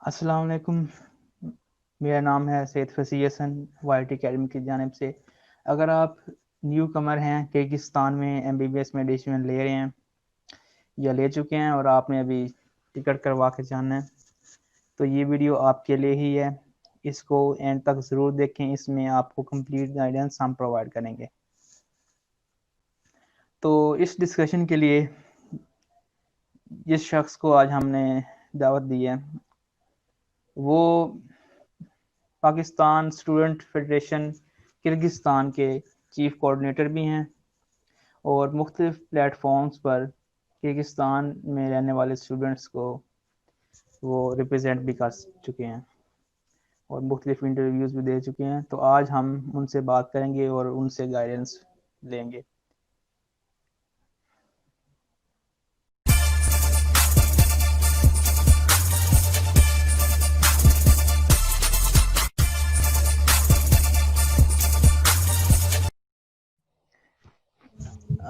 अस्सलाम वालेकुम। मेरा नाम है सैयद फसी हसन वाईटी अकेडमी की जानिब से। अगर आप न्यू कमर हैं, किर्गिस्तान में एमबीबीएस में एडमिशन ले रहे हैं या ले चुके हैं और आपने अभी टिकट करवा के जाना है, तो ये वीडियो आपके लिए ही है। इसको एंड तक ज़रूर देखें, इसमें आपको कंप्लीट गाइडेंस हम प्रोवाइड करेंगे। तो इस डिस्कशन के लिए जिस शख्स को आज हमने दावत दी है, वो पाकिस्तान स्टूडेंट फेडरेशन किर्गिस्तान के चीफ कोऑर्डिनेटर भी हैं और मुख्तलिफ प्लेटफॉर्म्स पर किर्गिस्तान में रहने वाले स्टूडेंट्स को वो रिप्रेजेंट भी कर चुके हैं और मुख्तलिफ इंटरव्यूज़ भी दे चुके हैं। तो आज हम उनसे बात करेंगे और उनसे गाइडेंस लेंगे।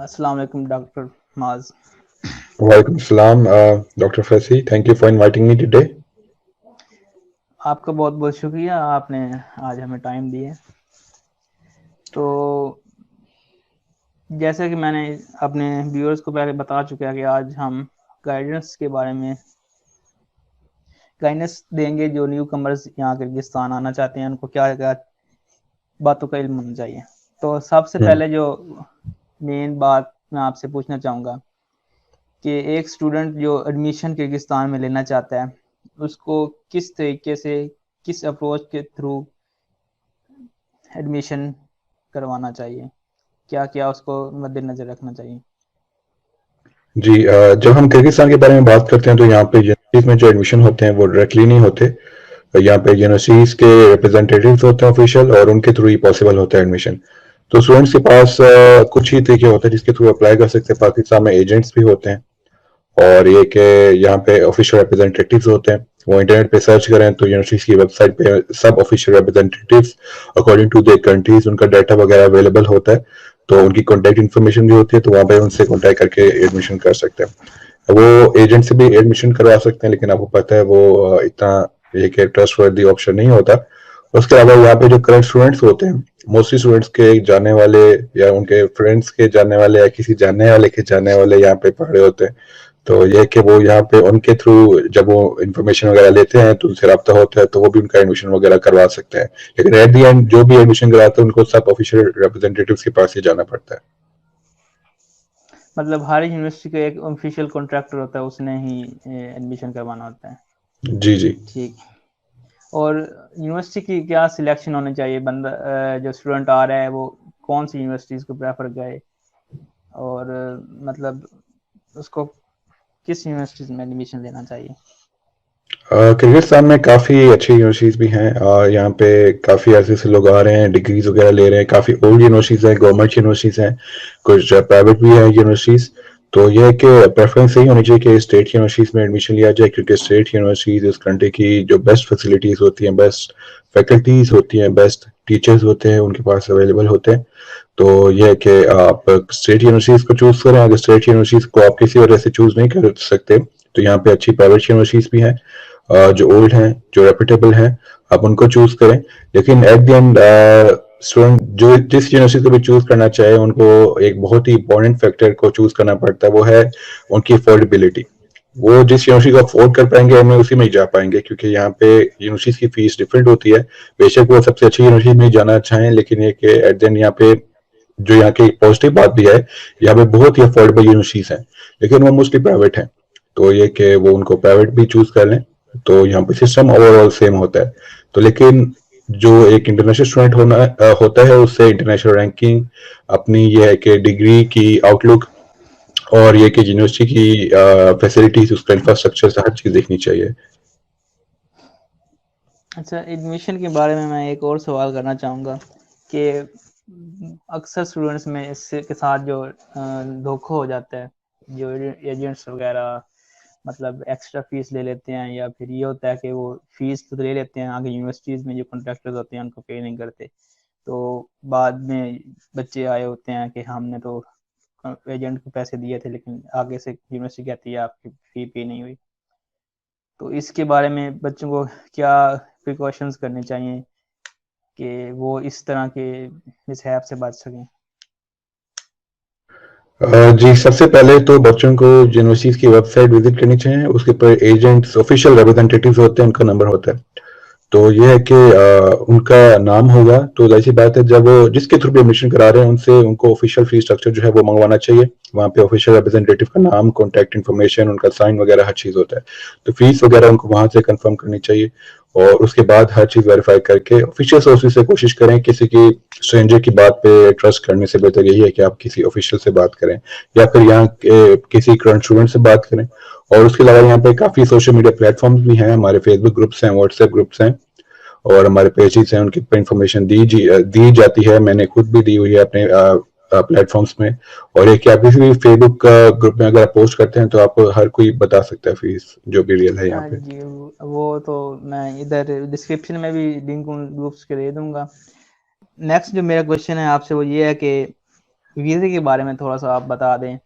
अस्सलाम वालेकुम डॉक्टर माज। Walaikum Assalam, Dr. Fasi. Thank you for inviting me today. आपका बहुत बहुत शुक्रिया, आपने आज हमें टाइम दिए। तो जैसा कि मैंने अपने व्यूअर्स को पहले बता चुका है कि आज हम गाइडेंस के बारे में गाइडेंस देंगे। जो न्यू कमर्स यहाँ किर्गिस्तान आना चाहते हैं, उनको क्या क्या बातों का इल्म होना चाहिए। तो सबसे हम्म, पहले जो मेन बात मैं आपसे पूछना चाहूँगा कि एक स्टूडेंट जो एडमिशन किर्गिस्तान में लेना चाहता है, उसको किस तरीके से, किस अप्रोच के थ्रू एडमिशन करवाना चाहिए, क्या क्या उसको मद्देनज़र रखना चाहिए। जी, जब हम किर्गिस्तान के बारे में बात करते हैं तो यहाँ पे यूनिवर्सिटीज में जो एडमिशन होते हैं वो डायरेक्टली नहीं होते। यहाँ पे यूनिवर्सिटीज के रिप्रेजेंटेटिव्स होते हैं ऑफिशियल, और उनके थ्रू ही पॉसिबल होता है एडमिशन। तो स्टूडेंट्स के पास कुछ ही तरीके होते हैं जिसके थ्रू अप्लाई कर सकते हैं। पाकिस्तान में एजेंट्स भी होते हैं, और ये कि यहाँ पे ऑफिशियल रिप्रेजेंटेटिव्स होते हैं। वो इंटरनेट पे सर्च करें तो यूनिवर्सिटी की वेबसाइट पे सब official representatives according to the countries उनका डाटा वगैरह अवेलेबल होता है। तो उनकी कॉन्टैक्ट इन्फॉर्मेशन भी होती है, तो वहाँ पे उनसे कॉन्टैक्ट करके एडमिशन कर सकते हैं। वो एजेंट से भी एडमिशन करवा सकते हैं, लेकिन आपको पता है वो इतना ये कि ट्रस्ट वर्दी ऑप्शन नहीं होता। उसके अलावा यहाँ पे जो करंट स्टूडेंट्स होते हैं, मोस्टली स्टूडेंट्स के जानने वाले या उनके फ्रेंड्स के जानने वाले या किसी जानने वाले के जानने वाले यहाँ पे पढ़ रहे होते हैं। तो ये कि वो यहाँ पे उनके थ्रू जब वो इन्फॉर्मेशन वगैरह लेते हैं तो उनसे रब्ता होता है, तो वो भी उनका एडमिशन वगैरह करवा सकते हैं। लेकिन एट दी एंड जो भी एडमिशन कराते हैं उनको सब ऑफिशियल रिप्रेजेंटेटिव्स के पास ही जाना पड़ता है। मतलब हर यूनिवर्सिटी का एक ऑफिशियल कॉन्ट्रैक्टर होता है, उसने ही एडमिशन करवाना होता है। जी जी। ठीक। और यूनिवर्सिटी की क्या सिलेक्शन होनी चाहिए, बंदा जो स्टूडेंट आ रहा है वो कौन सी यूनिवर्सिटीज़ को प्रेफर करे, और मतलब उसको किस यूनिवर्सिटीज़ में एडमिशन लेना चाहिए। किर्गिस्तान में काफ़ी अच्छी यूनिवर्सिटीज़ भी हैं, और यहाँ पे काफ़ी ऐसे ऐसे लोग आ रहे हैं, डिग्रीज वगैरह ले रहे हैं। काफ़ी ओल्ड यूनिवर्सिटीज़ हैं, गवर्नमेंट यूनिवर्सिटीज़ हैं, कुछ प्राइवेट भी हैं यूनिवर्सिटीज़। तो यह है कि प्रेफरेंस यही होनी चाहिए कि स्टेट यूनिवर्सिटीज़ में एडमिशन लिया जाए, क्योंकि स्टेट यूनिवर्सिटीज़ इस कंट्री की जो बेस्ट फैसिलिटीज़ होती हैं, बेस्ट फैकल्टीज़ होती हैं, बेस्ट टीचर्स होते हैं, उनके पास अवेलेबल होते हैं। तो यह है कि आप स्टेट यूनिवर्सिटीज़ को चूज़ करें। अगर स्टेट यूनिवर्सिटीज़ को आप किसी वजह से चूज़ नहीं कर सकते, तो यहाँ पे अच्छी प्राइवेट यूनिवर्सिटीज़ भी हैं, जो ओल्ड हैं, जो रेपुटेबल हैं, आप उनको चूज करें। लेकिन एट द एंड स्टूडेंट जो जिस यूनिवर्सिटी को भी चूज करना चाहे, उनको एक बहुत ही इंपॉर्टेंट फैक्टर को चूज करना पड़ता है, वो है उनकी अफोर्डेबिलिटी। वो जिस यूनिवर्सिटी को अफोर्ड कर पाएंगे हमें उसी में ही जा पाएंगे, क्योंकि यहाँ पे यूनिवर्सिटी की फीस डिफरेंट होती है। बेशक वो सबसे अच्छी यूनिवर्सिटी में जाना चाहें, लेकिन ये कि एट द एंड यहाँ पे जो यहाँ की पॉजिटिव बात भी है, यहाँ पे बहुत ही अफोर्डेबल यूनिवर्सिटीज हैं, लेकिन वो मोस्टली प्राइवेट हैं। तो ये कि वो उनको प्राइवेट भी चूज कर लें, तो यहाँ पे सिस्टम ओवरऑल सेम होता है। तो लेकिन जो एक इंटरनेशनल स्टूडेंट होता है, उससे इंटरनेशनल रैंकिंग, अपनी ये है कि डिग्री की आउटलुक, और ये कि यूनिवर्सिटी की फैसिलिटीज, उसका इंफ्रास्ट्रक्चर से हर चीज देखनी चाहिए। अच्छा, एडमिशन के बारे में मैं एक और सवाल करना चाहूँगा कि अक्सर स्टूडेंट्स में इससे के साथ जो धोखा हो जाता है, जो एजेंट्स वगैरह मतलब एक्स्ट्रा फीस ले लेते हैं, या फिर ये होता है कि वो फीस तो ले लेते हैं, आगे यूनिवर्सिटीज़ में जो कॉन्ट्रैक्टर्स होते हैं उनको पे नहीं करते। तो बाद में बच्चे आए होते हैं कि हमने तो एजेंट को पैसे दिए थे, लेकिन आगे से यूनिवर्सिटी कहती है आपकी फ़ी पे नहीं हुई। तो इसके बारे में बच्चों को क्या प्रिकॉशंस करने चाहिए कि वो इस तरह के मिसहैप से बच सकें? जी, सबसे पहले तो बच्चों को यूनिवर्सिटीज़ की वेबसाइट विज़िट करनी चाहिए, उसके ऊपर एजेंट्स, ऑफ़िशियल रिप्रेजेंटेटिव्स होते हैं, उनका नंबर होता है। तो ये है कि उनका नाम होगा, तो ज़ाहिर-सी बात है जब वो जिसके थ्रू भी एडमिशन करा रहे हैं उनसे उनको ऑफ़िशियल फ़ीस स्ट्रक्चर जो है वो मँगवाना चाहिए। वहाँ पे ऑफ़िशियल रिप्रेजेंटेटिव का नाम, कॉन्टैक्ट इन्फॉर्मेशन, उनका साइन वगैरह हर चीज़ होता है। तो फ़ीस वगैरह उनको वहाँ से कन्फर्म करनी चाहिए और उसके बाद हर चीज़ वेरीफ़ाई करके ऑफ़िशियल सोर्सेज़ से कोशिश करें। किसी की स्ट्रेंजर की बात पे ट्रस्ट करने से बेहतर यही है कि आप किसी ऑफ़िशियल से बात करें या फिर यहाँ के किसी करंट स्टूडेंट से बात करें। और उसके अलावा यहाँ पे काफ़ी सोशल मीडिया प्लेटफ़ॉर्म्स भी हैं, हमारे फ़ेसबुक ग्रुप्स हैं, व्हाट्सएप ग्रुप्स हैं और हमारे पेजेस हैं, उनके ऊपर इन्फॉर्मेशन दी जाती है। मैंने खुद भी दी हुई है अपने प्लेटफॉर्म्स में। और एक आप किसी भी फेसबुक ग्रुप में अगर आप पोस्ट करते हैं तो आपको हर कोई बता सकता है फीस जो भी रियल है यहाँ हाँ पे। जी, वो तो मैं इधर डिस्क्रिप्शन में भी लिंक उन ग्रुप्स के दे दूंगा। नेक्स्ट जो मेरा क्वेश्चन है आपसे वो ये है कि वीज़े के बारे में थोड़ा सा आप बता दें।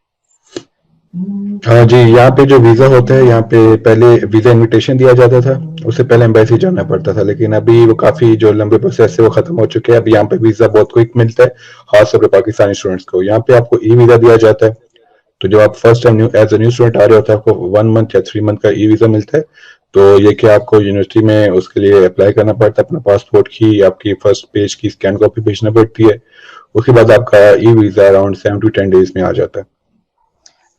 हाँ जी, यहाँ पे जो वीज़ा होता है, यहाँ पे पहले वीज़ा इनविटेशन दिया जाता था, उससे पहले एम्बेसी जाना पड़ता था, लेकिन अभी वो काफ़ी जो लंबे प्रोसेस से वो ख़त्म हो चुके हैं। अभी यहाँ पे वीज़ा बहुत क्विक मिलता है, खासतौर पर पाकिस्तानी स्टूडेंट्स को। यहाँ पे आपको ई वीज़ा दिया जाता है, तो जब आप first time as a new student आ रहे होते हैं, आपको 1 मंथ या 3 मंथ का ई वीज़ा मिलता है। तो ये कि आपको यूनिवर्सिटी में उसके लिए अप्लाई करना पड़ता है, अपना पासपोर्ट की आपकी फर्स्ट पेज की स्कैन कॉपी भेजना पड़ती है। उसके बाद आपका e visa around 7 to 10 days में आ जाता है।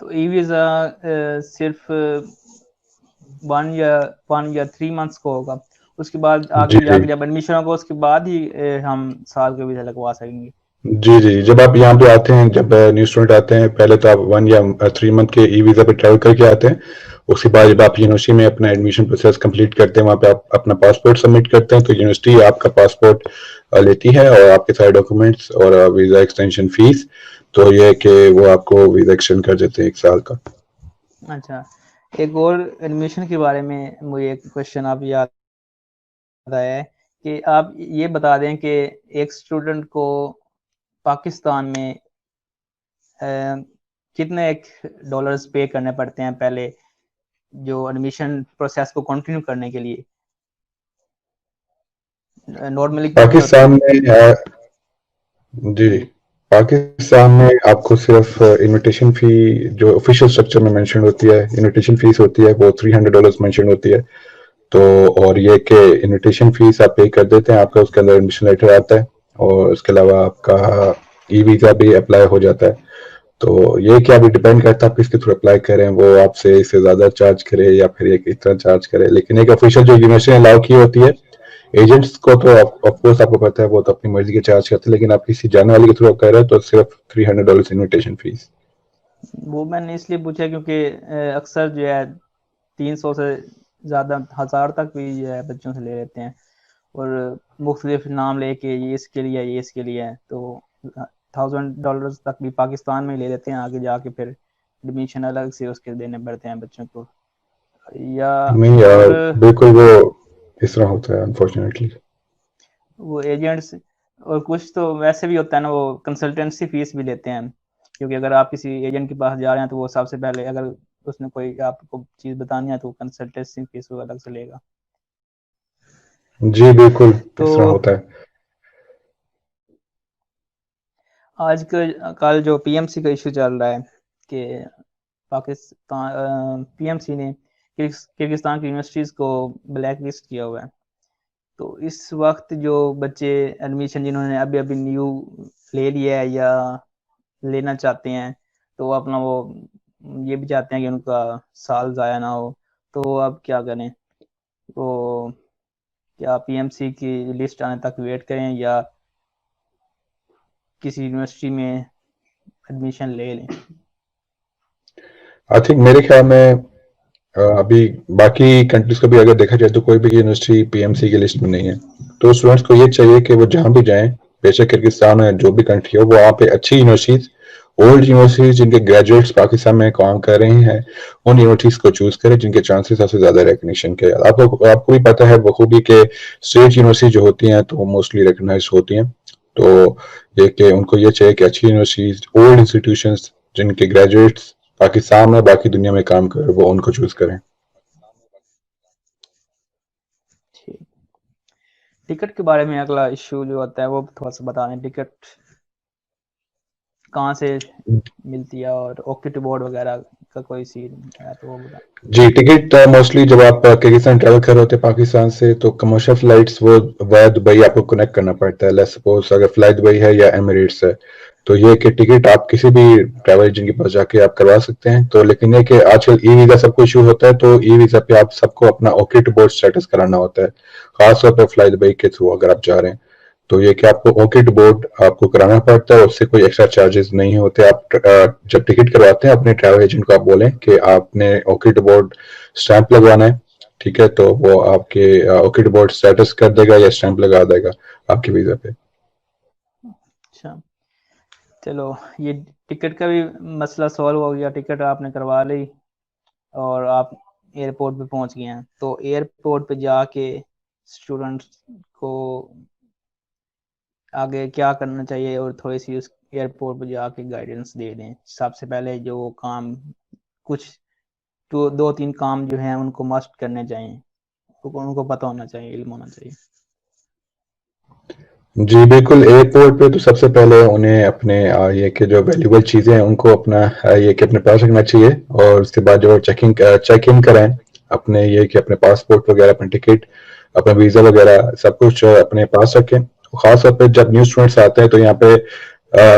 तो ई वीज़ा सिर्फ 1 या 3 मंथ्स को होगा, उसके बाद जी आगे जाके जब एडमिशन होगा उसके बाद ही हम साल का वीज़ा लगवा सकेंगे? जी जी, जब आप यहाँ पे आते हैं, जब न्यू स्टूडेंट आते हैं, पहले तो आप 1 या 3 मंथ के ई वीज़ा पे ट्रैवल करके आते हैं। उसके बाद जब आप यूनिवर्सिटी में अपना एडमिशन प्रोसेस कंप्लीट करते हैं, वहाँ पे आप अपना पासपोर्ट सबमिट करते हैं, तो यूनिवर्सिटी आपका पासपोर्ट लेती है और आपके सारे डॉक्यूमेंट्स और वीज़ा एक्सटेंशन फीस। तो ये है कि वो आपको वीज़ा एक्सटेंड कर देते हैं 1 साल का। अच्छा, एक और एडमिशन के बारे में मुझे एक क्वेश्चन आप याद आया है कि आप ये बता दें कि एक स्टूडेंट को पाकिस्तान में कितने डॉलर्स पे करने पड़ते हैं पहले जो एडमिशन प्रोसेस को कंटिन्यू करने के लिए? नॉर्मली कितने होते पाकिस्तान हैं? में जी, जी। पाकिस्तान में आपको सिर्फ इनविटेशन फ़ी जो ऑफ़िशियल स्ट्रक्चर में मेंशन होती है, इनविटेशन फ़ीस होती है, वो $300 मेंशन होती है। तो और ये कि इनविटेशन फ़ीस आप पे कर देते हैं, आपका उसके अंदर एडमिशन लेटर आता है और उसके अलावा आपका ई वीज़ा भी अप्लाई हो जाता है। तो ये क्या अभी डिपेंड करता है आप किसके थ्रू अप्लाई कर रहे हैं, वो आपसे इससे ज़्यादा चार्ज करे या फिर एक इतना चार्ज करे। लेकिन एक ऑफ़िशियल जो यूनिवर्सिटी ने अलाउ की होती है, एजेंट्स को तो ऑफ कोर्स आपको पता है वो तो अपनी मर्ज़ी के चार्ज करते हैं, लेकिन आप किसी जानने वाले के थ्रू कर रहे हैं तो सिर्फ $300 इनविटेशन फ़ीस। वो मैंने इसलिए पूछा क्योंकि अक्सर जो है 300 से ज़्यादा 1000 तक भी जो है बच्चों से ले लेते हैं और मुख्तलिफ नाम लेके ये इसके लिए है, ये इसके लिए है, तो $1000 तक भी पाकिस्तान में ले लेते हैं। आगे जाके फिर एडमिशन अलग से उसके देने पड़ते हैं बच्चों को। या नहीं और बिल्कुल वो इस तरह होता है अनफॉर्चुनेटली। वो एजेंट्स और कुछ तो वैसे भी होता है ना, वो कंसल्टेंसी फीस भी लेते हैं, क्योंकि अगर आप किसी एजेंट के पास जा रहे हैं तो वो सबसे पहले अगर उसने कोई आपको चीज़ बतानी है तो कंसल्टेंसी फीस वो अलग से लेगा। जी बिल्कुल, तो इस तरह होता है। आज कल जो पीएमसी का इशू चल रहा है कि पाकिस्तान पीएमसी ने किर्गिस्तान की यूनिवर्सिटीज़ को ब्लैक लिस्ट किया हुआ है। तो इस वक्त जो बच्चे एडमिशन जिन्होंने अभी अभी न्यू ले लिया है या लेना चाहते हैं, तो वो अपना वो ये भी चाहते हैं कि उनका साल ज़ाया ना हो, तो वो अब क्या करें? वो क्या पीएमसी की लिस्ट आने तक वेट करें या किसी यूनिवर्सिटी में एडमिशन ले लें? आई थिंक मेरे ख्याल में अभी बाकी कंट्रीज को भी अगर देखा जाए तो कोई भी यूनिवर्सिटी पीएमसी की लिस्ट में नहीं है। तो स्टूडेंट्स को ये चाहिए कि वो जहाँ भी जाएं, बेशक किर्गिस्तान है जो भी कंट्री हो, वो वहाँ पे अच्छी यूनिवर्सिटीज, ओल्ड यूनिवर्सिटीज जिनके ग्रेजुएट्स पाकिस्तान में काम कर रहे हैं, उन यूनिवर्सिटीज को चूज करें जिनके चांसेस सबसे ज्यादा रिकग्निशन के। आपको भी पता है बखूबी के स्टेट यूनिवर्सिटी जो होती हैं तो मोस्टली रिकग्नाइज होती हैं। तो ये कि उनको ये चाहिए कि अच्छी यूनिवर्सिटीज, ओल्ड इंस्टीट्यूशन जिनके ग्रेजुएट्स पाकिस्तान में बाकी दुनिया में काम कर वो उनको चूज करें। टिकट के बारे में अगला इशू जो होता है वो थोड़ा सा बता दें। टिकट कहाँ से मिलती है और ओके टू बोर्ड वगैरह का कोई सीन है तो वो बता। जी, टिकट मोस्टली जब आप किर्गिस्तान ट्रैवल कर रहे होते हैं पाकिस्तान से, तो कमर्शियल फ्लाइट्स वो वाया दुबई आपको कनेक्ट करना पड़ता है। लेट्स सपोज अगर फ्लाई दुबई है या एमिरेट्स है, तो ये कि टिकट आप किसी भी ट्रैवल एजेंट के पास जाके आप करवा सकते हैं। तो लेकिन ये कि आजकल ई वीजा सबको इशू होता है, तो ई वीजा पे आप सबको अपना ओके टू बोर्ड स्टेटस कराना होता है, खासतौर पर फ्लाई दुबई के थ्रू अगर आप जा रहे हैं। तो ये कि आपको ओके टू बोर्ड आपको कराना पड़ता है, उससे कोई एक्स्ट्रा चार्जेस नहीं होते। आप जब टिकट करवाते हैं अपने ट्रैवल एजेंट को आप बोलें कि आपने ओके टू बोर्ड स्टैंप लगवाना है, ठीक है, तो वो आपके ओके टू बोर्ड स्टेटस कर देगा या स्टैंप लगा देगा आपके वीजा पे। अच्छा, चलो ये टिकट का भी मसला सॉल्व हो गया। टिकट आपने करवा ली और आप एयरपोर्ट पे पहुंच गए हैं, तो एयरपोर्ट पे जाके स्टूडेंट्स को आगे क्या करना चाहिए और थोड़ी सी उस एयरपोर्ट पे जाके गाइडेंस दे दें। सबसे पहले जो काम कुछ तो 2-3 काम जो हैं उनको मस्ट करने चाहिए, उनको पता होना चाहिए, इल्म होना चाहिए। जी बिल्कुल, एयरपोर्ट पे तो सबसे पहले उन्हें अपने ये कि जो वैल्यूबल चीज़ें हैं उनको अपना ये कि अपने पास रखना चाहिए, और उसके बाद जो चेक इन कराएं अपने ये कि अपने पासपोर्ट वगैरह, अपने टिकट, अपना वीज़ा वगैरह सब कुछ अपने पास रखें। खासतौर पे जब न्यू स्टूडेंट्स आते हैं तो यहाँ पे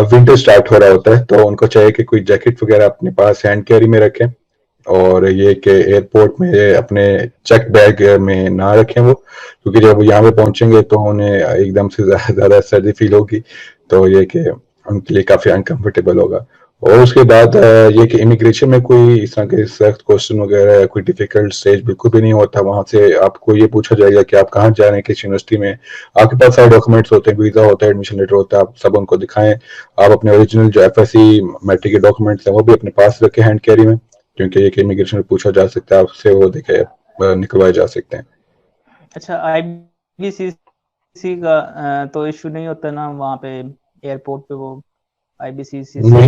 विंटर स्टार्ट हो रहा होता है, तो उनको चाहिए कि कोई जैकेट वगैरह अपने पास हैंड कैरी में रखें, और ये कि एयरपोर्ट में अपने चेक बैग में ना रखें वो, क्योंकि जब यहाँ पे पहुंचेंगे तो उन्हें एकदम से ज़्यादा सर्दी फील होगी, तो ये कि उनके लिए काफ़ी अनकंफर्टेबल होगा। और उसके बाद ये कि इमिग्रेशन में कोई इस तरह के सख्त क्वेश्चन वगैरह या कोई डिफिकल्ट स्टेज बिल्कुल भी नहीं होता। वहाँ से आपको ये पूछा जाएगा कि आप कहाँ जा रहे हैं, किस यूनिवर्सिटी में। आपके पास सारे डॉक्यूमेंट्स होते हैं, वीज़ा होता है, एडमिशन लेटर होता है, आप सब उनको दिखाएं। आप अपने ओरिजिनल जो FSC मैट्रिक के डॉक्यूमेंट्स हैं वो भी अपने पास रखें हैंड कैरी में, क्योंकि ये कि इमिग्रेशन में पूछा जा सकता है आपसे, वो देखे निकलवाए जा सकते हैं। अच्छा, IBCC का तो इशू नहीं होता ना वहाँ पे एयरपोर्ट पे, वो IBCC से नहीं,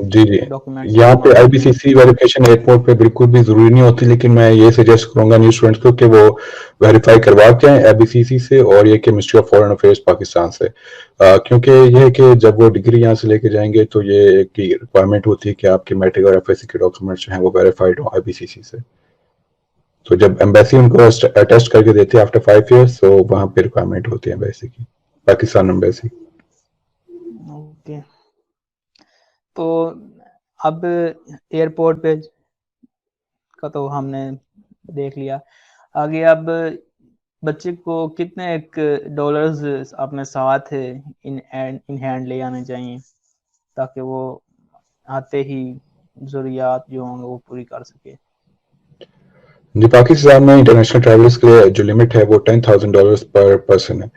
जी जी, डॉक्यूमेंट्स यहाँ पे मंगवाने होते हैं। IBCC वेरिफिकेशन एयरपोर्ट पे बिल्कुल भी जरूरी नहीं होती, लेकिन मैं ये सजेस्ट करूंगा न्यू स्टूडेंट्स को कि वो वेरीफाई करवा के आए IBCC से और ये कि ministry of foreign affairs Pakistan से, क्योंकि ये है कि जब वो डिग्री यहाँ से लेके जाएंगे तो ये एक रिक्वायरमेंट होती है कि आपके मैट्रिक और FSC के डॉक्यूमेंट्स जो हैं वो वेरीफाइड हो IBCC से। तो जब एम्बेसी उनको अटेस्ट करके देती है आफ्टर 5 years, तो वहाँ पे रिक्वायरमेंट होती है एम्बेसी की, पाकिस्तान एम्बेसी। ओके, तो अब एयरपोर्ट पे का तो हमने देख लिया। आगे अब बच्चे को कितने एक डॉलर्स अपने साथ इन हैंड ले आने चाहिए ताकि वो आते ही ज़रूरियात जो होंगे वो पूरी कर सके। जी, पाकिस्तान में इंटरनेशनल ट्रैवलर्स के लिए जो लिमिट है वो $10,000 पर पर्सन है।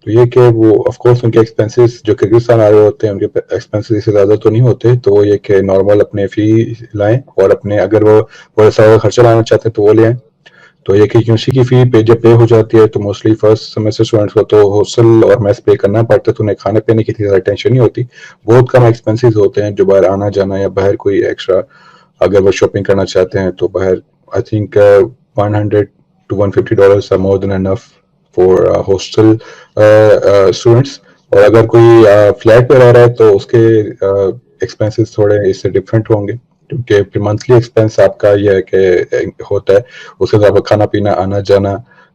तो ये कि वो ऑफ कोर्स उनके एक्सपेंसेस जो किर्गिस्तान आ रहे होते हैं उनके एक्सपेंसेस इससे ज़्यादा तो नहीं होते, तो वो ये कि नॉर्मल अपने फ़ी लाएं, और अपने अगर वो थोड़ा सा खर्चा लाना चाहते हैं तो वो ले आएं। तो ये कि यूनिवर्सिटी की फ़ी जब पे हो जाती है तो मोस्टली फर्स्ट सेमेस्टर स्टूडेंट्स को तो हॉस्टल और मेस पे करना पड़ता है, तो उन्हें खाने पीने की इतनी ज़्यादा टेंशन नहीं होती। बहुत कम एक्सपेंसेस होते हैं जो बाहर आना जाना या बाहर कोई एक्स्ट्रा अगर वो शॉपिंग करना चाहते हैं तो बाहर I think $100 to $150 are more than enough for hostel students। और अगर कोई फ्लैट पे रह रहा है तो उसके एक्सपेंसेस थोड़े इससे डिफरेंट होंगे, क्योंकि फिर मंथली एक्सपेंस आपका ये है कि होता है, उसके साथ खाना पीना आना जाना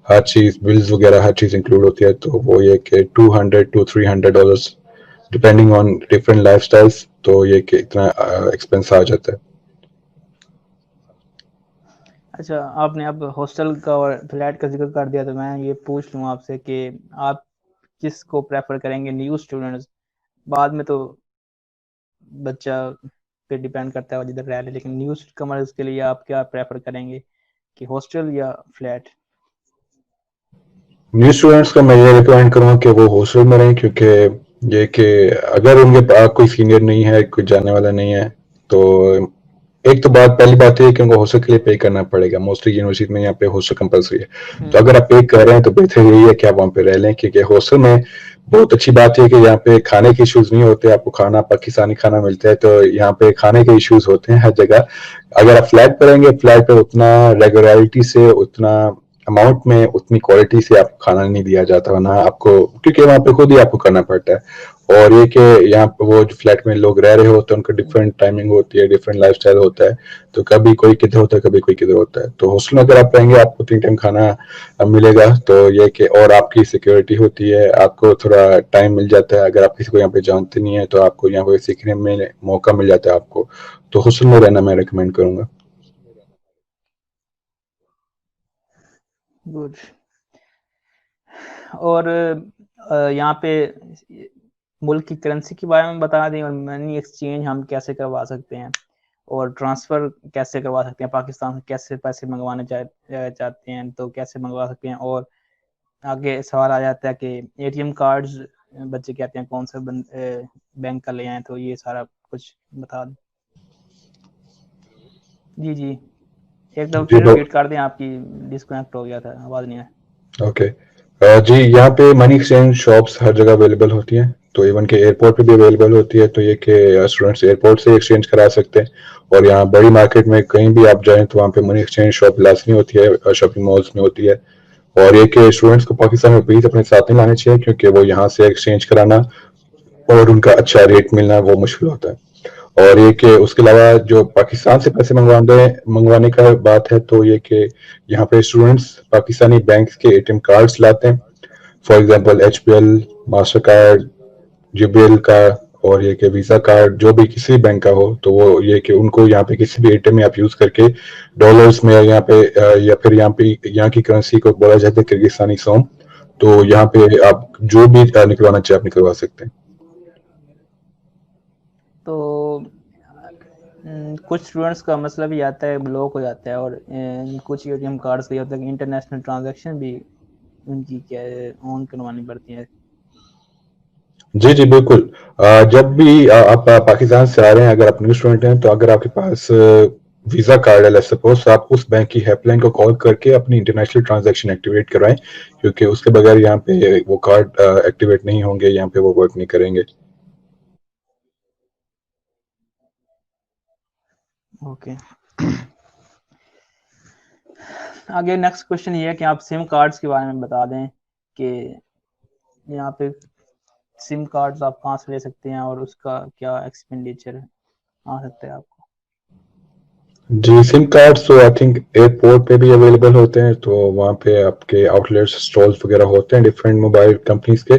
हर चीज बिल्स वगैरह हर चीज इंक्लूड होती है, तो वो ये कि $200 to $300 depending on different life styles, तो ये कि इतना एक्सपेंस आ जाता है। अच्छा, आपने अब हॉस्टल का और फ्लैट का जिक्र कर दिया, तो मैं ये पूछ लूँ आपसे कि आप किसको प्रेफर करेंगे, न्यू स्टूडेंट्स? बाद में तो बच्चा पे डिपेंड करता है जिधर रह रहे, लेकिन न्यू कमर्स के लिए आप क्या प्रेफर करेंगे कि हॉस्टल या फ्लैट? न्यू स्टूडेंट्स का मैं ये रिकमेंड करूँगा कि वो हॉस्टल में रहें, क्योंकि ये कि अगर उनके पास कोई सीनियर नहीं है, कोई जानने वाला नहीं है, तो एक तो पहली बात है कि उनको हॉस्टल के लिए पे करना पड़ेगा। मोस्टली यूनिवर्सिटी में यहाँ पे हॉस्टल कंपलसरी है, तो अगर आप पे कर रहे हैं तो बेहतर यही है कि आप वहाँ पे रह लें, क्योंकि हॉस्टल में बहुत अच्छी बात है कि यहाँ पे खाने के इश्यूज नहीं होते, आपको खाना पाकिस्तानी खाना मिलता है, तो यहाँ पे खाने के इश्यूज होते हैं हर जगह। अगर आप फ्लैट पर रहेंगे, फ्लैट पर उतना रेगुलरिटी से उतना अमाउंट में उतनी क्वालिटी से आपको खाना नहीं दिया जाता, ना आपको, क्योंकि वहाँ पे खुद ही आपको करना पड़ता है। और ये कि यहाँ पे वो जो फ्लैट में लोग रह रहे होते हैं उनका डिफरेंट टाइमिंग होती है, डिफरेंट लाइफस्टाइल होता है, तो कभी कोई किधर होता है, कभी कोई किधर होता है। तो हॉस्टल में अगर आप रहेंगे आपको 3 टाइम खाना मिलेगा, तो ये कि और आपकी सिक्योरिटी होती है, आपको थोड़ा टाइम मिल जाता है, अगर आप किसी को यहाँ पे जानते नहीं है तो आपको यहाँ पे सीखने में मौका मिल जाता है आपको। तो हॉस्टल में रहना मैं रिकमेंड करूंगा। गुड। और यहाँ पे मुल्क की करेंसी के बारे में बता दें, और मनी एक्सचेंज हम कैसे करवा सकते हैं, और ट्रांसफ़र कैसे करवा सकते हैं, पाकिस्तान से कैसे पैसे मंगवाने चाहते हैं तो कैसे मंगवा सकते हैं। और आगे सवाल आ जाता है कि एटीएम कार्ड्स बच्चे कहते हैं कौन सा बैंक का ले आए, तो ये सारा कुछ बता दें। जी जी, एक दफ़ा जी फिर रिपीट कर दें, आपकी डिस्कनेक्ट हो गया था, आवाज़ नहीं आई। ओके। जी, यहाँ पे मनी एक्सचेंज शॉप्स हर जगह अवेलेबल होती हैं, तो इवन के एयरपोर्ट पे भी अवेलेबल होती है, तो ये कि स्टूडेंट्स एयरपोर्ट से एक्सचेंज करा सकते हैं। और यहाँ बड़ी मार्केट में कहीं भी आप जाएं तो वहाँ पे मनी एक्सचेंज शॉप लाजमी होती है, शॉपिंग मॉल्स में होती है। और ये कि स्टूडेंट्स को पाकिस्तान में रुपीज अपने साथ नहीं लाने चाहिए, क्योंकि वो यहाँ से एक्सचेंज कराना और उनका अच्छा रेट मिलना वो मुश्किल होता है। और ये कि उसके अलावा जो पाकिस्तान से पैसे मंगवाने का बात है, तो ये कि यहाँ पे स्टूडेंट्स पाकिस्तानी बैंक के एटीएम कार्ड्स लाते हैं, for example HPL, Mastercard, GBL का, और ये कि वीजा कार्ड जो भी किसी बैंक का हो, तो वो ये कि उनको यहाँ पे किसी भी एटीएम में आप यूज करके डॉलर्स में यहाँ पे या फिर यहाँ की करेंसी को बोला जाता है किर्गिस्तानी सोम, तो यहाँ पे आप जो भी निकलवाना चाहे आप निकलवा सकते हैं। तो कुछ स्टूडेंट्स का मसला भी आता है, ब्लॉक हो जाता है, और कुछ एटीएम कार्ड्स का ये होता है कि इंटरनेशनल ट्रांजैक्शन भी उनकी क्या ऑन करवानी पड़ती है। जी जी बिल्कुल। जब भी आप पाकिस्तान से आ रहे हैं, अगर आप न्यू स्टूडेंट हैं, तो अगर आपके पास वीजा कार्ड है लेट्स सपोज, तो आप उस बैंक की हेल्पलाइन को कॉल करके अपनी इंटरनेशनल ट्रांजैक्शन एक्टिवेट करवाएं, क्योंकि उसके बगैर यहाँ पे वो कार्ड एक्टिवेट नहीं होंगे, यहाँ पे वो वर्क नहीं करेंगे। ओके। आगे नेक्स्ट क्वेश्चन ये है कि आप सिम कार्ड्स के बारे में बता दें कि यहाँ पे सिम कार्ड्स आप कहाँ से ले सकते हैं और उसका क्या एक्सपेंडिचर आ सकता है आपको। जी, सिम कार्ड्स तो आई थिंक एयरपोर्ट पे भी अवेलेबल होते हैं, तो वहाँ पे आपके आउटलेट्स स्टॉल्स वगैरह होते हैं डिफरेंट मोबाइल कंपनीज के,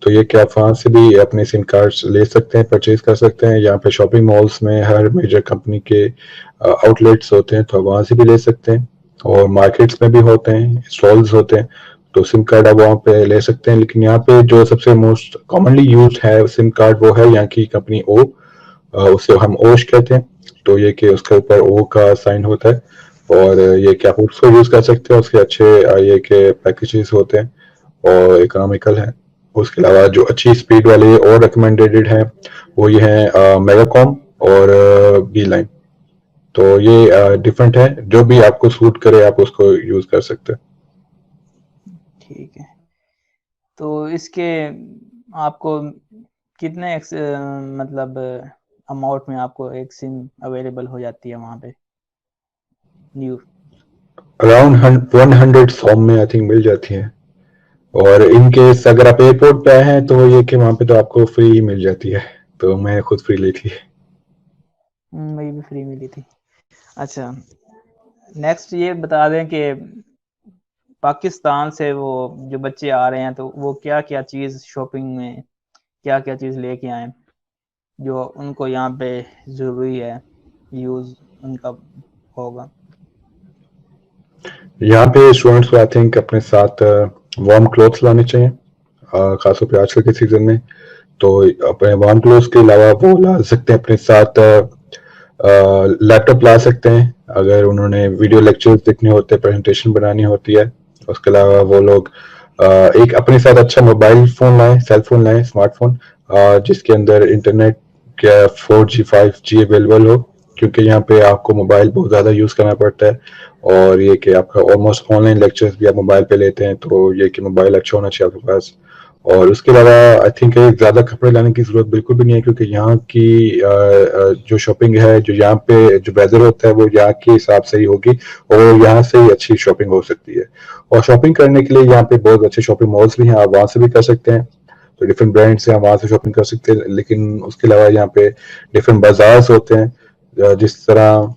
तो ये कि आप वहाँ से भी अपने सिम कार्ड्स ले सकते हैं, परचेज कर सकते हैं। यहाँ पे शॉपिंग मॉल्स में हर मेजर कंपनी के आउटलेट्स होते हैं, तो आप वहाँ से भी ले सकते हैं। और मार्केट्स में भी होते हैं, स्टॉल्स होते हैं, तो सिम कार्ड आप वहाँ पे ले सकते हैं। लेकिन यहाँ पे जो सबसे मोस्ट कॉमनली यूज है सिम कार्ड, वो है यहाँ की कंपनी ओ, उसे हम ओश कहते हैं। तो ये कि उसके ऊपर ओ का साइन होता है, और ये कि आप उसको यूज कर सकते हैं, उसके अच्छे ये के पैकेजेस होते हैं और इकोनॉमिकल है। उसके अलावा जो अच्छी स्पीड वाले और रिकमेंडेड है वो ये है मेगाकॉम और बी लाइन। तो ये डिफरेंट है, जो भी आपको सूट करे आप उसको यूज कर सकते हैं। ठीक है, तो इसके आपको कितने मतलब अमाउंट में आपको एक सिम अवेलेबल हो जाती है वहाँ पे न्यू। अराउंड 100 सॉम में आई थिंक मिल जाती है। और इन केस अगर आप एयरपोर्ट पे आए हैं तो ये कि वहां पे तो आपको फ्री ही मिल जाती है, तो मैं खुद फ्री ली थी। वही भी फ्री मिली थी। अच्छा, नेक्स्ट ये बता दें कि पाकिस्तान से वो जो बच्चे आ रहे हैं तो वो क्या क्या चीज़ शॉपिंग में क्या क्या चीज़ लेके आए जो उनको यहाँ पे ज़रूरी है, यूज़ उनका होगा। यहाँ पे स्टूडेंट्स को आई थिंक अपने साथ वार्म क्लोथ्स लाने चाहिए, खासतौर पे आजकल के सीजन में। तो अपने वार्म क्लोथ्स के अलावा वो ला सकते हैं अपने साथ, लैपटॉप ला सकते हैं अगर उन्होंने वीडियो लेक्चर्स देखने होते हैं, प्रेजेंटेशन बनानी होती है। उसके अलावा वो लोग एक अपने साथ अच्छा मोबाइल फोन लाएं, सेल फोन लाएं, स्मार्टफोन, जिसके अंदर इंटरनेट क्या 4G 5G अवेलेबल हो, क्योंकि यहाँ पे आपको मोबाइल बहुत ज़्यादा यूज़ करना पड़ता है। और ये कि आपका ऑलमोस्ट ऑनलाइन लेक्चर्स भी आप मोबाइल पे लेते हैं, तो ये कि मोबाइल अच्छा होना चाहिए आपके पास। और उसके अलावा आई थिंक ज़्यादा कपड़े लाने की ज़रूरत बिल्कुल भी नहीं है, क्योंकि यहाँ की जो शॉपिंग है, जो यहाँ पे जो वेदर होता है वो यहाँ के हिसाब से ही होगी, और यहाँ से ही अच्छी शॉपिंग हो सकती है। और शॉपिंग करने के लिए यहाँ पे बहुत अच्छे शॉपिंग मॉल्स भी हैं, आप वहाँ से भी कर सकते हैं। तो डिफरेंट ब्रांड्स हैं, वहाँ से शॉपिंग कर सकते हैं। लेकिन उसके अलावा यहाँ पे डिफरेंट बाजार्स होते हैं, जिस तरह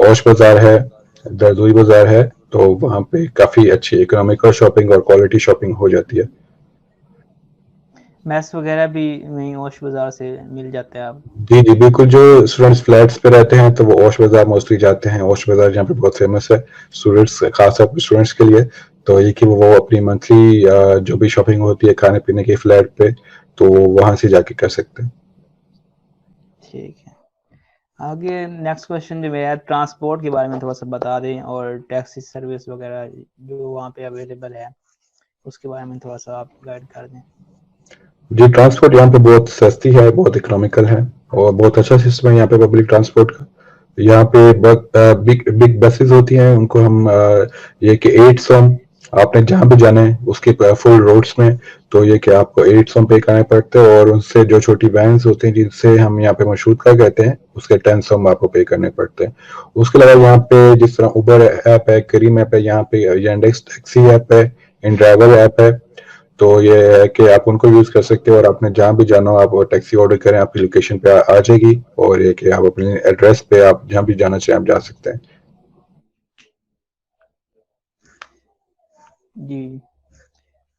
औश बाजार है, दरदोई बाजार है, तो वहाँ पे काफी अच्छी इकोनॉमिकल शॉपिंग और क्वालिटी शॉपिंग हो जाती है। मैस वगैरह भी वहीं ओश बाजार से मिल जाते हैं आप? जी जी बिल्कुल, जो स्टूडेंट्स फ्लैट्स पे रहते हैं तो वो औश बाजार मोस्टली जाते हैं। औश बाजार यहाँ पे बहुत फेमस है स्टूडेंट्स, खासतौर पर स्टूडेंट्स के लिए। तो ये कि वो अपनी मंथली जो भी शॉपिंग होती है खाने पीने की फ्लैट पे, तो वहां से जाके कर सकते हैं। ठीक है। आगे नेक्स्ट क्वेश्चन जो है ट्रांसपोर्ट के बारे में थोड़ा सा बता दें, और टैक्सी सर्विस वगैरह जो वहाँ पे अवेलेबल है उसके बारे में थोड़ा सा आप गाइड कर दें। जी, ट्रांसपोर्ट यहाँ पे बहुत सस्ती है, बहुत इकोनॉमिकल है, और बहुत अच्छा सिस्टम है यहाँ पे पब्लिक ट्रांसपोर्ट का। यहाँ पे बहुत बिग बिग बसेस होती हैं, उनको हम ये कि 800 आपने जहाँ भी जाना है उसके फुल रोड्स में, तो ये कि आपको 800 पे करने पड़ते हैं। और उनसे जो छोटी वैन्स होती हैं जिनसे हम यहाँ पे मशहूर का कहते हैं, उसके 10 आपको पे करने पड़ते हैं। उसके अलावा यहाँ पे जिस तरह उबर ऐप है, करीम ऐप है, यहाँ पे यांडेक्स टैक्सी ऐप है, इन ड्राइवर ऐप है। तो ये है कि आप उनको यूज कर सकते हो, और आपने जहाँ भी जाना हो आप टैक्सी ऑर्डर करें, आपकी लोकेशन पे आ जाएगी, और ये कि आप अपने एड्रेस पे आप जहाँ भी जाना चाहें आप जा सकते हैं। जी,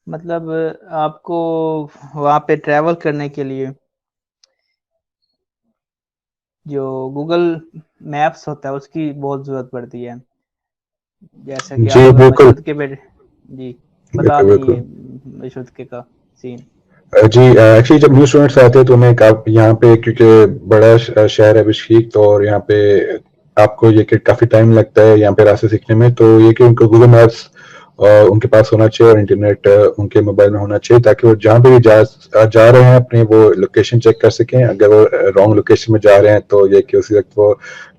मतलब आपको वहाँ पे ट्रैवल करने के लिए जो गूगल मैप्स होता है उसकी बहुत ज़रूरत पड़ती है, जैसा कि जी आप अगर बिल्कुल, मशहूद के पे जी बता बिल्कुल दें ये बिल्कुल। मशहूद के का सीन। जी एक्चुअली जब न्यू स्टूडेंट्स आते हैं तो उन्हें यहाँ पे, क्योंकि बड़ा शहर है बिश्कीक, तो और यहाँ पे आपको ये कि काफी टाइम लगता है यहाँ पे रास्ते सीखने में, तो ये कि उनको गूगल मैप्स उनके पास होना चाहिए, और इंटरनेट उनके मोबाइल में होना चाहिए, ताकि वो जहाँ पे भी जा रहे हैं अपने वो लोकेशन चेक कर सकें। अगर वो रॉन्ग लोकेशन में जा रहे हैं तो ये कि उसी वक्त वो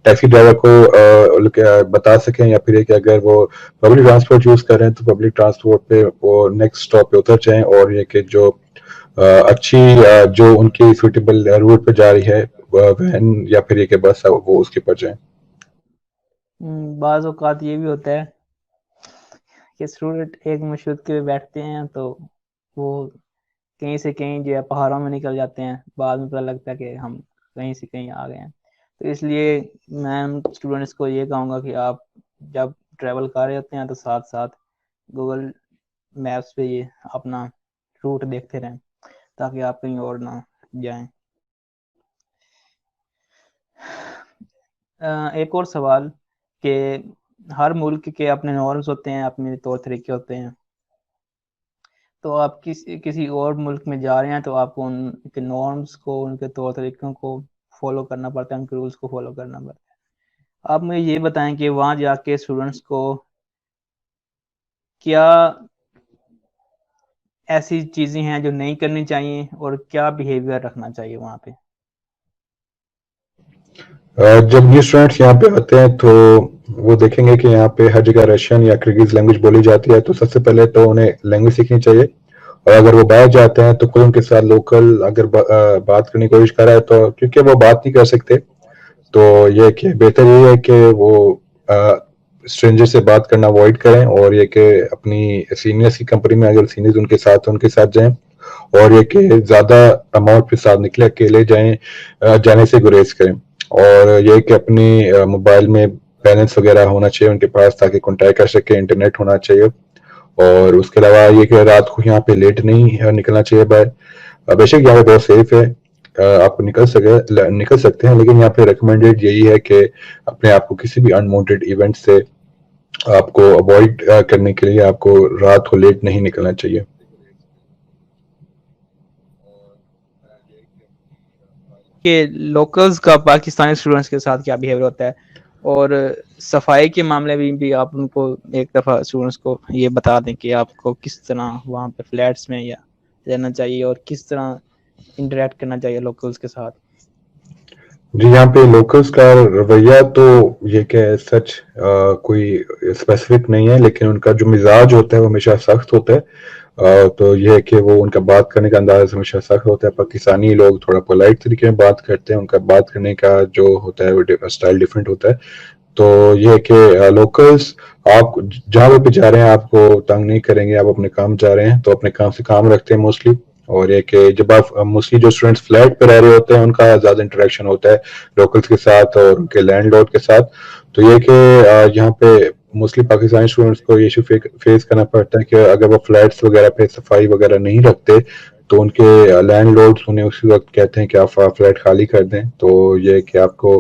टैक्सी ड्राइवर को बता सकें, या फिर ये कि अगर वो पब्लिक ट्रांसपोर्ट यूज कर रहे हैं तो पब्लिक ट्रांसपोर्ट पे वो नेक्स्ट स्टॉप पे उतर जाएं, और ये कि जो अच्छी जो उनकी सुटेबल रूट पे जा रही है वैन या फिर ये कि बस है, वो उसके पर जाए। बाज़ औक़ात ये भी होता है कि स्टूडेंट एक मशहूद के पे बैठते हैं तो वो कहीं से कहीं जो है पहाड़ों में निकल जाते हैं, बाद में पता लगता है कि हम कहीं से कहीं आ गए हैं। तो इसलिए मैं स्टूडेंट्स को ये कहूँगा कि आप जब ट्रैवल कर रहे होते हैं तो साथ साथ गूगल मैप्स पे ये अपना रूट देखते रहें, ताकि आप कहीं और ना जाएं। एक और सवाल कि हर मुल्क के अपने नॉर्म्स होते हैं, अपने तौर तरीके होते हैं। तो आप किसी और मुल्क में जा रहे हैं तो आपको उनके नॉर्म्स को, उनके तौर तरीकों को फॉलो करना पड़ता है, उनके रूल्स को फॉलो करना पड़ता है। आप मुझे ये बताएं कि वहाँ जाके स्टूडेंट्स को क्या ऐसी चीज़ें हैं जो नहीं करनी चाहिए, और क्या बिहेवियर रखना चाहिए वहाँ पे? जब न्यू स्टूडेंट्स यहाँ पे आते हैं तो वो देखेंगे कि यहाँ पे हर जगह रशियन या किर्गिज लैंग्वेज बोली जाती है, तो सबसे पहले तो उन्हें लैंग्वेज सीखनी चाहिए। और अगर वो बाहर जाते हैं तो कोई उनके साथ लोकल अगर बात करने की कोशिश कर रहा है, तो क्योंकि वो बात नहीं कर सकते, तो ये कि बेहतर ये है कि वो स्ट्रेंजर से बात करना अवॉइड करें, और ये कि अपनी सीनियर्स की कंपनी में अगर सीनियर्स उनके साथ जाएं, और ये कि ज़्यादा अमाउंट के साथ निकले, अकेले जाने से गुरेज करें। और ये कि अपने मोबाइल में बैलेंस वगैरह होना चाहिए उनके पास, ताकि कॉन्टैक्ट कर सके, इंटरनेट होना चाहिए। और उसके अलावा ये कि रात को यहाँ पे लेट नहीं निकलना चाहिए बाहर। बेशक यहाँ पे बहुत सेफ है, आप निकल सकते हैं, लेकिन यहाँ पे रिकमेंडेड यही है कि अपने आप को किसी भी अनवांटेड इवेंट से आपको अवॉइड करने के लिए आपको रात को लेट नहीं निकलना चाहिए। कि लोकल्स का पाकिस्तानी स्टूडेंट्स के साथ क्या बिहेवियर होता है, और सफाई के मामले में भी आप उनको एक दफ़ा स्टूडेंट्स को ये बता दें कि आपको किस तरह वहाँ पे फ्लैट्स में या रहना चाहिए, और किस तरह इंटरेक्ट करना चाहिए लोकल्स के साथ। जी, यहाँ पे लोकल्स का रवैया तो ये क्या है सच कोई स्पेसिफिक नहीं है, लेकिन उनका जो मिजाज होता है वो हमेशा सख्त होता है। तो ये है कि वो उनका बात करने का अंदाज हमेशा सख्त होता है। पाकिस्तानी लोग थोड़ा पोलाइट तरीके में बात करते हैं, उनका बात करने का जो होता है वो स्टाइल डिफरेंट होता है। तो ये है कि लोकल्स आप जहाँ पे जा रहे हैं आपको तंग नहीं करेंगे, आप अपने काम जा रहे हैं तो अपने काम से काम रखते हैं मोस्टली। और ये कि जब आप मोस्टली जो स्टूडेंट्स फ्लैट पे रह रहे होते हैं उनका ज्यादा इंटरेक्शन होता है लोकल्स के साथ और उनके लैंडलॉर्ड के साथ। तो ये कि यहाँ पे मोस्टली पाकिस्तानी स्टूडेंट्स को ये इशू फेस करना पड़ता है कि अगर वो फ्लैट्स वगैरह पे सफाई वगैरह नहीं रखते तो उनके लैंडलॉर्ड्स उन्हें उसी वक्त कहते हैं कि आप फ्लैट खाली कर दें। तो ये कि आपको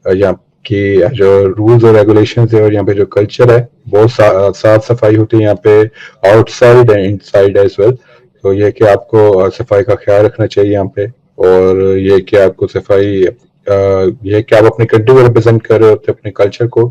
यहाँ की जो रूल्स और रेगुलेशंस है और यहाँ पे जो कल्चर है बहुत साफ सफाई होती है यहाँ पे, outside and inside as well. तो ये कि आपको सफाई का ख्याल रखना चाहिए यहाँ पे। और ये कि आपको सफाई ये कि आप अपनी कंट्री को रिप्रेजेंट कर रहे होते हैं, अपने कल्चर को,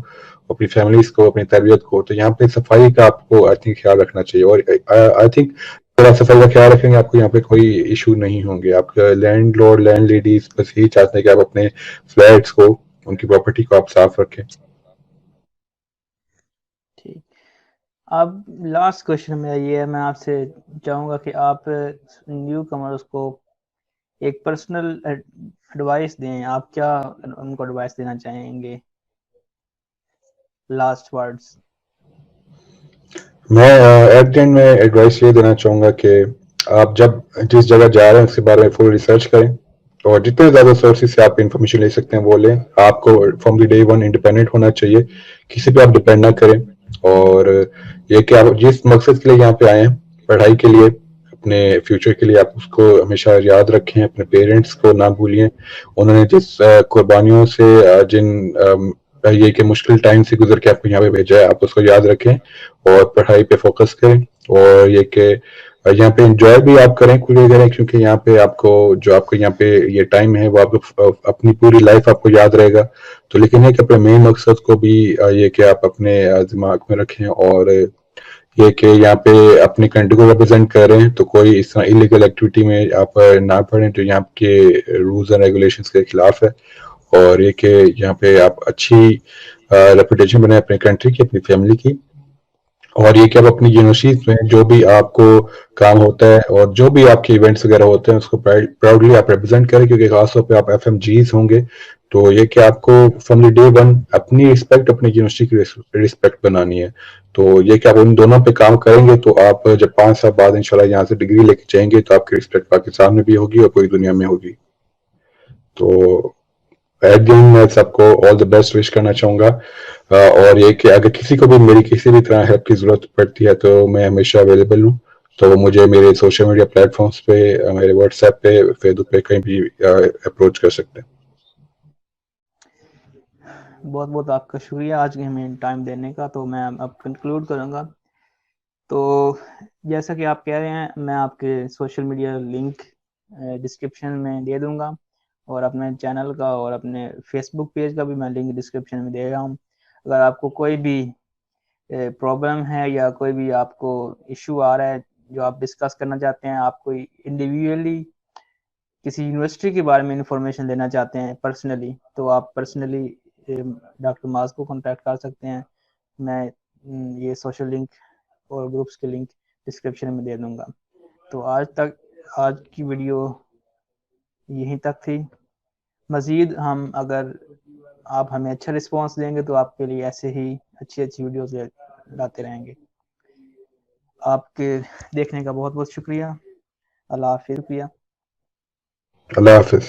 अपनी फैमिलीज को, अपनी तरबियत को। तो यहाँ पे सफाई का आपको आई थिंक ख्याल रखना चाहिए। और आई थिंक अगर आप सफाई का ख्याल रखेंगे आपको यहाँ पे कोई इशू नहीं होंगे। आपके लैंड लॉर्ड लैंड लेडीज बस यही चाहते हैं कि आप अपने फ्लैट्स को, उनकी प्रॉपर्टी को आप साफ रखें। ठीक। अब लास्ट क्वेश्चन मेरा ये है, मैं आपसे चाहूँगा कि आप न्यू कमर्स को एक पर्सनल एडवाइस दें। आप क्या उनको एडवाइस देना चाहेंगे? Last words. मैं एट द एंड में एडवाइस ये देना चाहूंगा कि आप जब जिस जगह जा रहे हैं उसके बारे में फुल रिसर्च करें और जितने ज्यादा सोर्सेज से आप इंफॉर्मेशन ले सकते हैं वो लें। आपको from the day one independent होना चाहिए, किसी पे आप डिपेंड ना करें। और ये कि आप जिस मकसद के लिए यहाँ पे आए हैं, पढ़ाई के लिए, अपने फ्यूचर के लिए, आप उसको हमेशा याद रखें। अपने पेरेंट्स को ना भूलिए, उन्होंने जिस कुर्बानियों से ये कि मुश्किल टाइम से गुजर के आपको यहाँ पे भेजा है, आप उसको याद रखें और पढ़ाई पे फोकस करें। और ये कि यहाँ पे एंजॉय भी आप करें, खुले करें, क्योंकि यहाँ पे आपको जो आपको यहाँ पे ये टाइम है वो आपको अपनी पूरी लाइफ आपको याद रहेगा। तो लेकिन है कि अपने मेन मकसद को भी ये कि आप अपने दिमाग में रखें। और ये कि यहाँ पे अपनी कंट्री को रिप्रेजेंट कर रहे हैं तो कोई इस तरह इलीगल एक्टिविटी में आप ना पड़ें जो यहाँ के रूल्स एंड रेगुलेशंस के खिलाफ है। और ये कि यहाँ पे आप अच्छी रेपुटेशन बनाए अपनी कंट्री की, अपनी फैमिली की। और ये कि आप अपनी यूनिवर्सिटीज में जो भी आपको काम होता है और जो भी आपके इवेंट्स वगैरह होते हैं उसको प्राउडली आप रिप्रेजेंट करें, क्योंकि खासतौर पे आप एफएमजीज होंगे। तो ये कि आपको फ्रॉम द डे वन अपनी रिस्पेक्ट, अपनी यूनिवर्सिटी की रिस्पेक्ट बनानी है। तो ये कि आप उन दोनों पे काम करेंगे तो आप जब 5 साल बाद इंशाल्लाह यहाँ से डिग्री लेके जाएंगे तो आपकी रिस्पेक्ट पाकिस्तान में भी होगी और पूरी दुनिया में होगी। तो एट द एंड मैं सबको ऑल द बेस्ट विश करना चाहूंगा। और ये कि अगर किसी को भी मेरी किसी भी तरह हेल्प की जरूरत पड़ती है तो मैं हमेशा अवेलेबल हूँ। तो वो मुझे मेरे सोशल मीडिया प्लेटफॉर्म्स पे, मेरे व्हाट्सएप पे, फेसबुक पे कहीं भी अप्रोच कर सकते हैं। बहुत बहुत आपका शुक्रिया आज के हमें टाइम देने का। तो मैं अब कंक्लूड करूँगा। तो जैसा कि आप कह रहे हैं, मैं आपके सोशल मीडिया लिंक डिस्क्रिप्शन में दे दूंगा और अपने चैनल का और अपने फेसबुक पेज का भी मैं लिंक डिस्क्रिप्शन में दे रहा हूँ। अगर आपको कोई भी प्रॉब्लम है या कोई भी आपको इशू आ रहा है जो आप डिस्कस करना चाहते हैं, आप कोई इंडिविजुअली किसी यूनिवर्सिटी के बारे में इंफॉर्मेशन लेना चाहते हैं पर्सनली, तो आप पर्सनली डॉक्टर माज को कांटेक्ट कर सकते हैं। मैं ये सोशल लिंक और ग्रुप्स के लिंक डिस्क्रिप्शन में दे दूंगा। तो आज की वीडियो यहीं तक थी। मज़ीद हम अगर आप हमें अच्छा रिस्पांस देंगे तो आपके लिए ऐसे ही अच्छी अच्छी वीडियोस लाते रहेंगे। आपके देखने का बहुत बहुत शुक्रिया। अल्लाह हाफिज़। अल्लाह हाफिज।